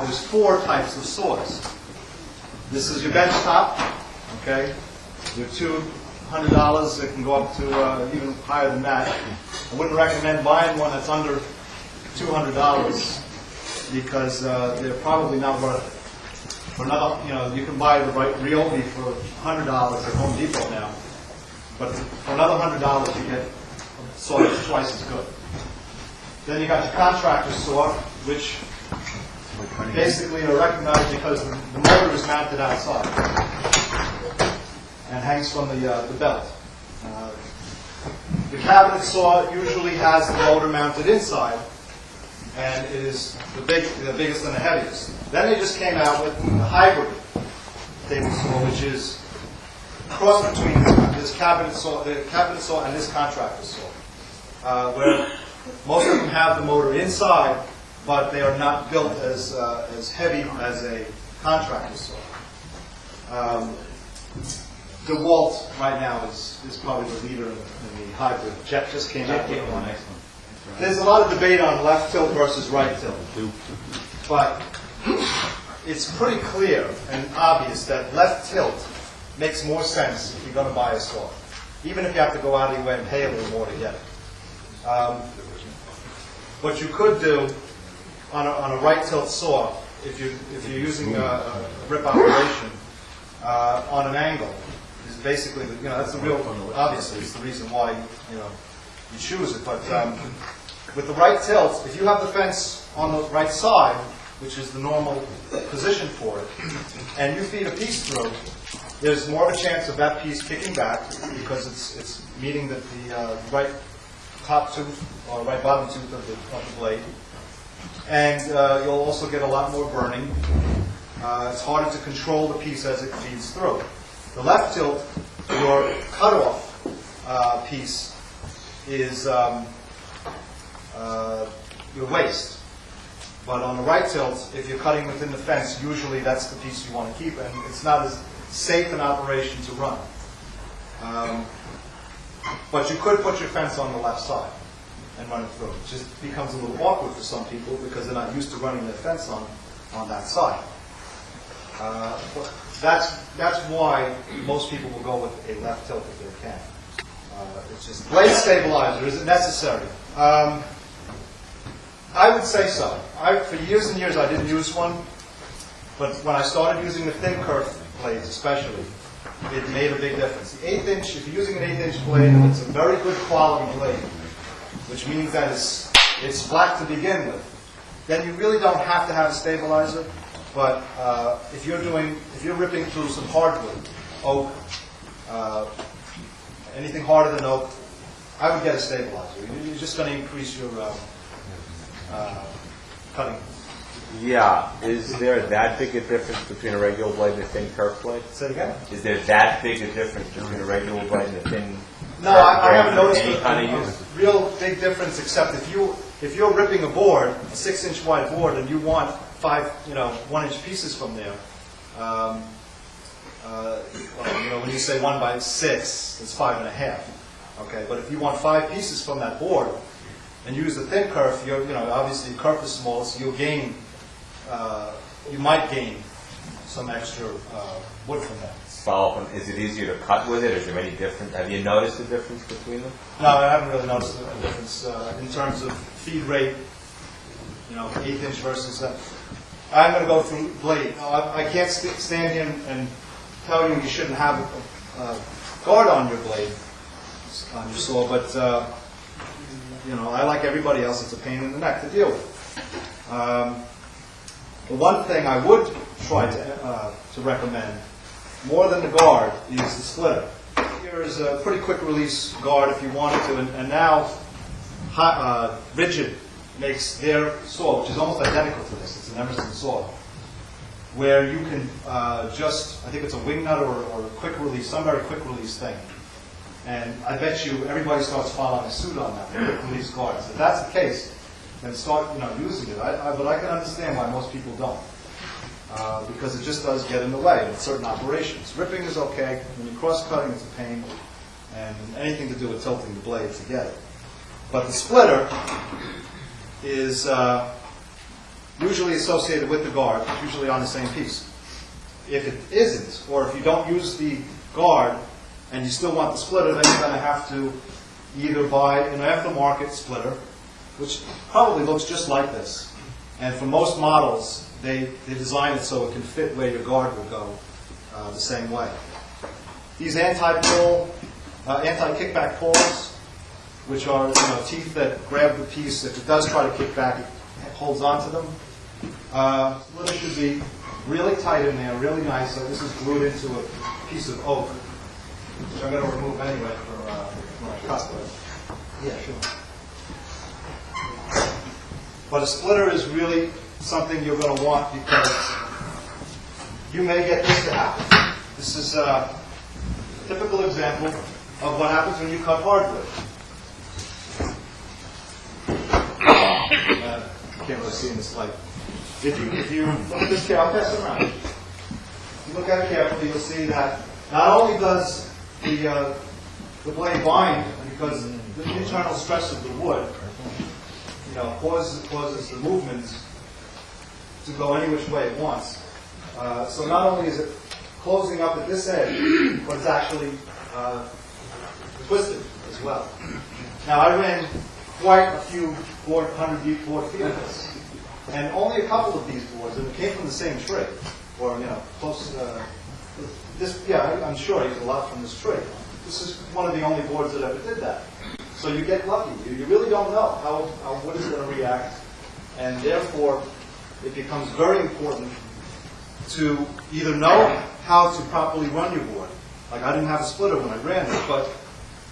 There's 4 types of saws. This is your bench top, okay? Your $200 that can go up to even higher than that. I wouldn't recommend buying one that's under $200 because they're probably not worth it. For another, you can buy the right Ryobi for $100 at Home Depot now, but for another $100 you get a saw that's twice as good. Then you got your contractor saw, which basically are recognized because the motor is mounted outside and hangs from the belt. The cabinet saw usually has the motor mounted inside, and it is the biggest and the heaviest. Then they just came out with the hybrid table saw, which is a cross between this cabinet saw, the cabinet saw, and this contractor saw, where most of them have the motor inside, but they are not built as heavy as a contractor saw. DeWalt right now is probably the leader in the hybrid. Jet just came out with one. There's a lot of debate on left tilt versus right tilt, but it's pretty clear and obvious that left tilt makes more sense if you're going to buy a saw, even if you have to go out of your way and pay a little more to get it. What you could do on a right tilt saw, if you're using a rip operation on an angle, is basically that's the real, obviously it's the reason why you choose it. But with the right tilt, if you have the fence on the right side, which is the normal position for it, and you feed a piece through, there's more of a chance of that piece kicking back because it's meeting the right top tooth or right bottom tooth of the blade. And you'll also get a lot more burning. It's harder to control the piece as it feeds through. The left tilt, your cutoff piece is your waist. But on the right tilt, if you're cutting within the fence, usually that's the piece you want to keep, and it's not as safe an operation to run. But you could put your fence on the left side and run it through. It just becomes a little awkward for some people because they're not used to running their fence on that side. That's why most people will go with a left tilt if they can. It's just blade stabilizer. Is it necessary? I would say so. For years and years I didn't use one, but when I started using the thin kerf blades especially, it made a big difference. The 1/8 inch, if you're using an 1/8 inch blade and it's a very good quality blade, which means that it's flat to begin with, then you really don't have to have a stabilizer. But if you're ripping through some hardwood, oak, anything harder than oak, I would get a stabilizer. You're just going to increase your cutting. Yeah. Is there that big a difference between a regular blade and a thin kerf blade? Say it again? Is there that big a difference between a regular blade and a thin? No, I haven't noticed a real big difference, except if you're ripping a board, a 6-inch wide board, and you want 1-inch pieces from there. When you say 1 by 6, it's 5.5. Okay, but if you want 5 pieces from that board and use the thin kerf, obviously the kerf is small, so you'll gain. You might gain some extra wood from that. Follow up on, is it easier to cut with it? Is there any difference? Have you noticed a difference between them? No, I haven't really noticed a difference in terms of feed rate. 1/8 inch versus. I'm going to go through blade. I can't stand here and tell you shouldn't have a guard on your blade, on your saw, but I like everybody else. It's a pain in the neck to deal with. The one thing I would try to recommend, more than the guard, is the splitter. Here is a pretty quick release guard if you wanted to, and now Rigid makes their saw, which is almost identical to this. It's an Emerson saw, where you can I think it's a wing nut or a quick release, some very quick release thing. And I bet you everybody starts following suit on that, quick release guards. If that's the case, then start using it. But I can understand why most people don't. Because it just does get in the way in certain operations. Ripping is okay. When you're cross-cutting, it's a pain. And anything to do with tilting the blade to get it. But the splitter is usually associated with the guard, usually on the same piece. If it isn't, or if you don't use the guard and you still want the splitter, then you're going to have to either buy an aftermarket splitter, which probably looks just like this. And for most models, they design it so it can fit where your guard will go the same way. These anti-kickback pulls, which are teeth that grab the piece. If it does try to kick back, it holds onto them. Splitter should be really tight in there, really nice. So this is glued into a piece of oak, which I'm going to remove anyway for when I cut it. Yeah, sure. But a splitter is really something you're going to want because you may get this to happen. This is a typical example of what happens when you cut hardwood. You can't really see in this light. If you look at this here, I'll pass it around. If you look at it carefully, you'll see that not only does the blade bind because the internal stress of the wood causes the movement to go any which way it wants. So not only is it closing up at this edge, but it's actually twisted as well. Now I ran quite a few 400 board feet of this, and only a couple of these boards, and it came from the same tree, or close. I'm sure I used a lot from this tree. This is one of the only boards that ever did that. So you get lucky. You really don't know how wood is going to react, and therefore it becomes very important to either know how to properly run your board. Like I didn't have a splitter when I ran it, but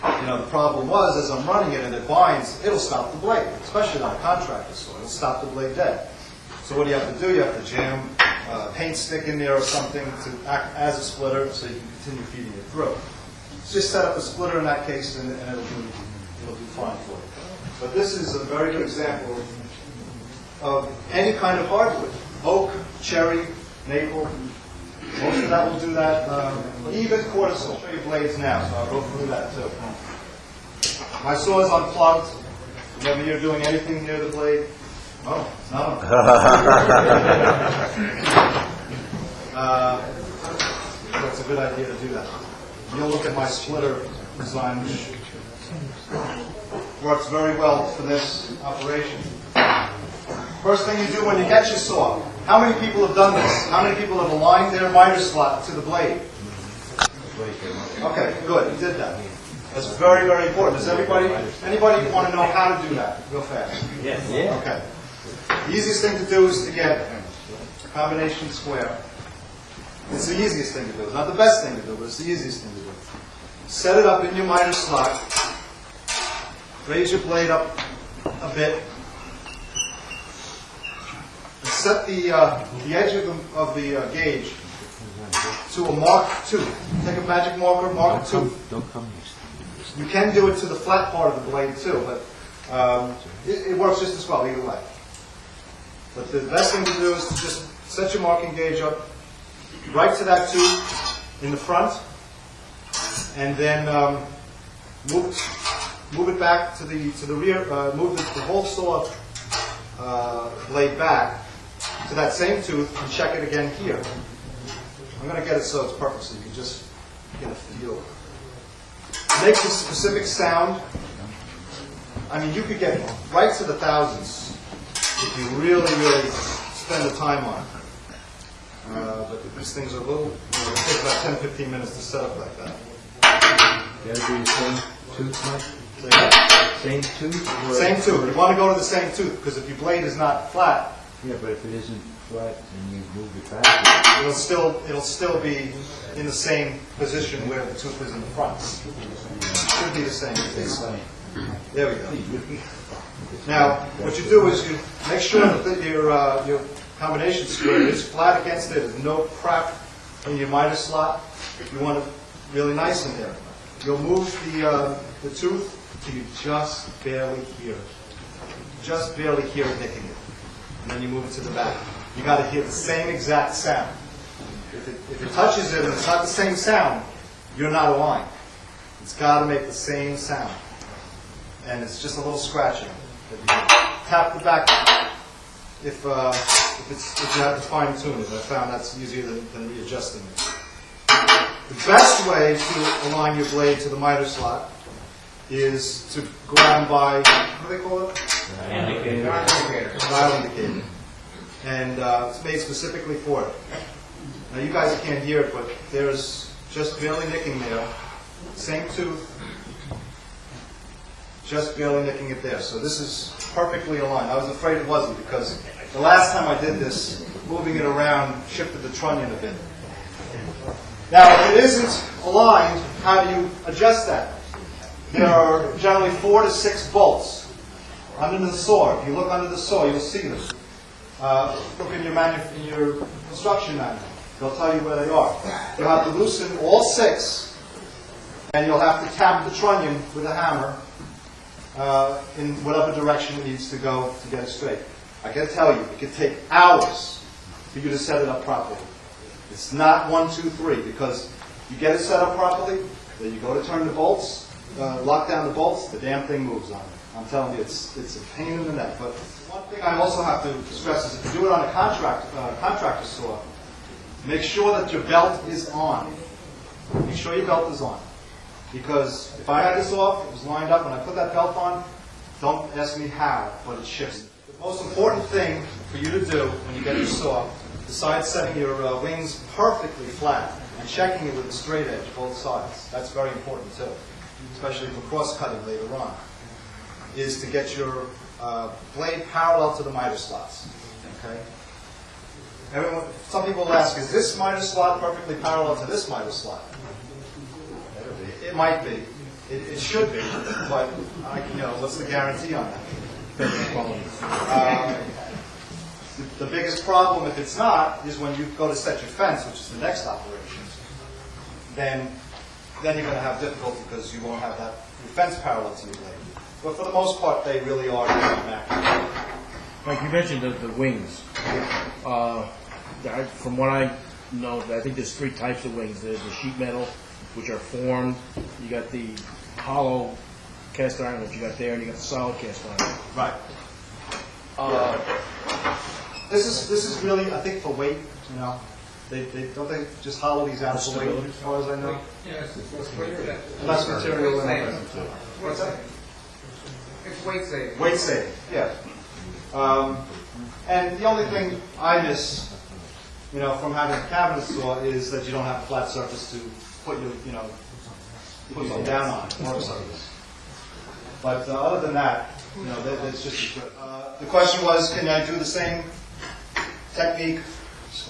the problem was as I'm running it and it binds, it'll stop the blade, especially on a contractor saw. It'll stop the blade dead. So what do you have to do? You have to jam a paint stick in there or something to act as a splitter so you can continue feeding it through. Just set up a splitter in that case and it'll do fine for you. But this is a very good example of any kind of hardwood. Oak, cherry, maple. Most of that will do that. Even quartz will show you blades now, so I'll go through that too. My saw is unplugged. Whenever you're doing anything near the blade, it's not unplugged. So it's a good idea to do that. You'll look at my splitter design, which works very well for this operation. First thing you do when you get your saw, how many people have done this? How many people have aligned their miter slot to the blade? Okay, good, you did that. That's very, very important. Does anybody want to know how to do that real fast? Yes. Yeah. Okay. The easiest thing to do is to get a combination square. It's the easiest thing to do. It's not the best thing to do, but it's the easiest thing to do. Set it up in your miter slot. Raise your blade up a bit. And set the edge of the gauge to a mark 2. Take a magic marker, mark 2. You can do it to the flat part of the blade too, but it works just as well either way. But the best thing to do is to just set your marking gauge up right to that tooth in the front, and then move it back to the rear. Move the whole saw blade back to that same tooth and check it again here. I'm going to get it so it's perfect, so you can just get a feel. Make the specific sound. I mean, you could get right to the thousands if you really, really spend the time on it. But these things are it'll take about 10-15 minutes to set up like that. Got to be the same tooth, Mike? Same tooth? Same tooth. You want to go to the same tooth because if your blade is not flat, Yeah, but if it isn't flat and you move it back, it'll still be in the same position where the tooth is in the front. It should be the same. There we go. Now, what you do is you make sure that your combination square is flat against it. There's no crack in your miter slot. You want it really nice in there. You'll move the tooth till you just barely hear it. Just barely hear it nicking it. And then you move it to the back. You got to hear the same exact sound. If it touches it and it's not the same sound, you're not aligned. It's got to make the same sound. And it's just a little scratching. Tap the back. If if you have to fine tune it. I found that's easier than readjusting it. The best way to align your blade to the miter slot is to go down by, what do they call it? Dial indicator. And it's made specifically for it. Now you guys can't hear it, but there's just barely nicking there. Same tooth, just barely nicking it there. So this is perfectly aligned. I was afraid it wasn't because the last time I did this, moving it around shifted the trunnion a bit. Now, if it isn't aligned, how do you adjust that? There are generally 4 to 6 bolts under the saw. If you look under the saw, you'll see them. Look in your construction manual. They'll tell you where they are. You'll have to loosen all 6, and you'll have to tap the trunnion with a hammer in whatever direction it needs to go to get it straight. I can tell you, it can take hours for you to set it up properly. It's not 1, 2, 3, because you get it set up properly, then you go to turn the bolts, lock down the bolts, the damn thing moves on it. I'm telling you, it's a pain in the neck. But one thing I also have to stress is if you do it on a contractor saw, make sure that your belt is on. Make sure your belt is on. Because if I had this off, it was lined up, when I put that belt on, don't ask me how, but it shifts. The most important thing for you to do when you get your saw, besides setting your wings perfectly flat and checking it with a straight edge, both sides, that's very important too, especially for cross-cutting later on, is to get your blade parallel to the miter slots. Okay? Some people will ask, is this miter slot perfectly parallel to this miter slot? It might be. It should be, but what's the guarantee on that? The biggest problem, if it's not, is when you go to set your fence, which is the next operation. Then you're going to have difficulty because you won't have your fence parallel to your blade. But for the most part, they really are accurate. Mike, you mentioned the wings. From what I know, I think there's 3 types of wings. There's the sheet metal, which are formed. You got the hollow cast iron, which you got there, and you got the solid cast iron. Right. This is really, I think, for weight. They just hollow these out for weight, as far as I know. Yes, Less material than weight that. What's that? It's weight saving. Weight saving, yeah. And the only thing I miss, from having a cabinet saw is that you don't have a flat surface to put put them down on, more surface. But other than that, that's just as good. The question was, can I do the same technique,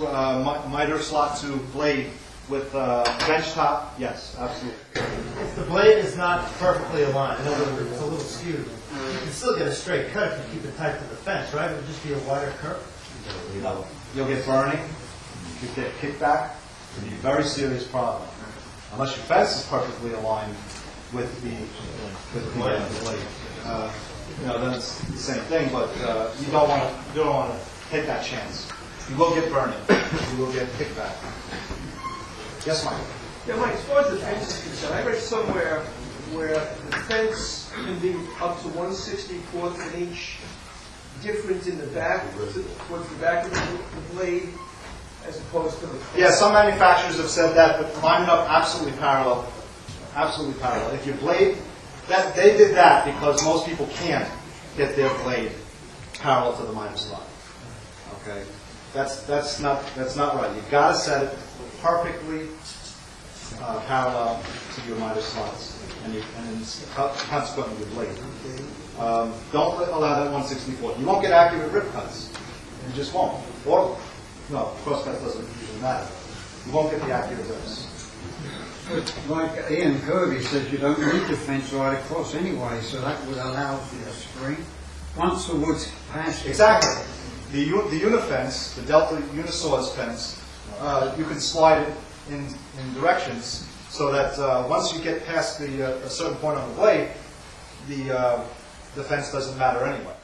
miter slot to blade with bench top? Yes, absolutely. If the blade is not perfectly aligned, in other words, it's a little skewed, you can still get a straight cut if you keep it tight to the fence, right? It would just be a wider curve. No. You'll get burning, you get kickback, it'll be a very serious problem. Unless your fence is perfectly aligned with the blade. Then it's the same thing, but you don't want to take that chance. You will get burning. You will get kickback. Yes, Mike? Yeah, Mike, as far as the fence is concerned, I read somewhere where the fence can be up to 1/64th of an inch difference in the back, towards the back of the blade, as opposed to the front. Yeah, some manufacturers have said that, but line it up absolutely parallel. Absolutely parallel. If your blade, they did that because most people can't get their blade parallel to the miter slot. Okay, that's not right. You've got to set it perfectly parallel to your miter slots, and consequently your blade. Don't allow that 1/64. You won't get accurate rip cuts. You just won't. Or no, cross cut doesn't usually matter. You won't get the accurate rips. Like Ian Kirby says, you don't need the fence right across anyway, so that would allow for the screen. Once the wood's past it. Exactly. The unifence, the Delta Unisaw's fence, you can slide it in directions so that once you get past a certain point on the blade, the fence doesn't matter anyway.